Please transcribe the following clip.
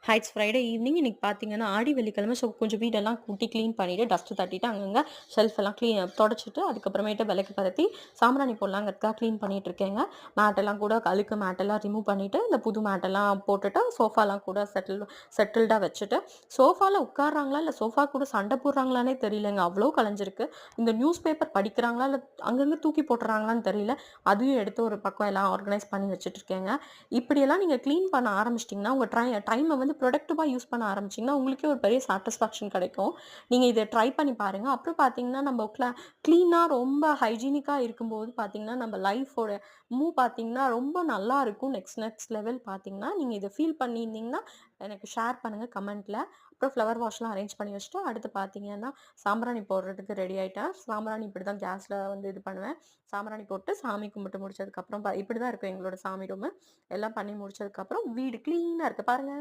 It's Friday evening. இன்னைக்கு பார்த்தீங்கன்னா, ஆடி வெள்ளிக்கிழமை. ஸோ கொஞ்சம் வீடெல்லாம் கூட்டி கிளீன் பண்ணிட்டு, டஸ்ட் தட்டிட்டு, அங்கங்க ஷெல்ஃப் எல்லாம் தொடச்சுட்டு, அதுக்கப்புறமேட்டு விளக்கு பருத்தி, சாம்பிராணி போடலாங்கிறதுக்காக கிளீன் பண்ணிட்டு இருக்கேங்க. மேட்டெல்லாம் கூட அழுக்கு மேட்டெல்லாம் ரிமூவ் பண்ணிட்டு, இந்த புது மேட்டெல்லாம் போட்டுட்டு, சோஃபாலாம் கூட செட்டில்டா வச்சுட்டு, சோஃபால உட்கார்றாங்களா, இல்ல சோஃபா கூட சண்டை போடுறாங்களான்னே தெரியலங்க. அவ்ளோ கலைஞ்சிருக்கு. இந்த நியூஸ் பேப்பர் படிக்கிறாங்களா, இல்ல அங்கங்க தூக்கி போட்டுறாங்களான்னு தெரியல. அதையும் எடுத்து ஒரு பக்கம் எல்லாம் ஆர்கனைஸ் பண்ணி வச்சுட்டு இருக்கேங்க. இப்படியெல்லாம் நீங்க கிளீன் பண்ண ஆரம்பிச்சிட்டீங்கன்னா, உங்க டைம வந்து ப்ரொடக்டிவா யூஸ் பண்ண ஆரம்பிச்சீங்கன்னா, உங்களுக்கே ஒரு பெரிய சாட்டிஸ்ஃபேக்ஷன் கிடைக்கும். நீங்க இத ட்ரை பண்ணி பாருங்க. அப்புறம் பார்த்தீங்கன்னா, நம்ம கிளீனா ரொம்ப ஹைஜீனிக்கா இருக்கும்போது பார்த்தீங்கன்னா, நம்ம லைஃபோட பார்த்தீங்கன்னா, ரொம்ப நல்லா இருக்கும். நெக்ஸ்ட் நெக்ஸ்ட் லெவல் பார்த்தீங்கன்னா, நீங்க இத ஃபீல் பண்ணியிருந்தீங்கன்னா, எனக்கு ஷேர் பண்ணுங்க கமெண்ட்ல. அப்புறம் ஃப்ளவர் வாஷ்லாம் அரேஞ்ச் பண்ணி வச்சுட்டு, அடுத்து பார்த்தீங்கன்னா, சாம்பிராணி போடுறதுக்கு ரெடி ஆயிட்டேன். சாம்பிராணி இப்படிதான் கேஸ்ல வந்து இது பண்ணுவேன். சாம்பிராணி போட்டு சாமி கும்பிட்டு முடிச்சதுக்கப்புறம் இப்படிதான் இருக்கும் எங்களோட சாமி ரூமு. எல்லாம் பண்ணி முடிச்சதுக்கப்புறம் வீடு கிளீனா இருக்கு பாருங்க.